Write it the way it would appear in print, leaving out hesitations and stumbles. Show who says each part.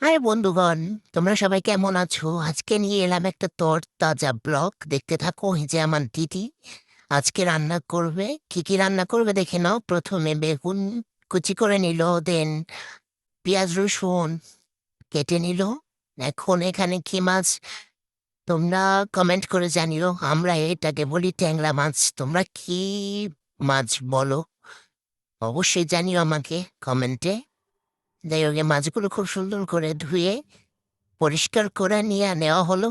Speaker 1: High বন্ধুগণ, তোমরা সবাই কেমন আছো? আজকে নিয়ে এলাম একটা তরতাজা ব্লগ। দেখতে থাকো। এই যে আমার দিদি আজকে রান্না করবে। কি কি রান্না করবে দেখে নাও। প্রথমে বেগুন কুচি করে নিল, দেন পেঁয়াজ রসুন কেটে নিল। এখন এখানে কি মাছ তোমরা কমেন্ট করে জানিও। আমরা এটাকে বলি ট্যাংরা মাছ, তোমরা কি মাছ বলো অবশ্যই জানিও আমাকে কমেন্টে। যাই হোক, এই মাছগুলো খুব সুন্দর করে ধুয়ে পরিষ্কার করে নিয়ে নেওয়া হলো।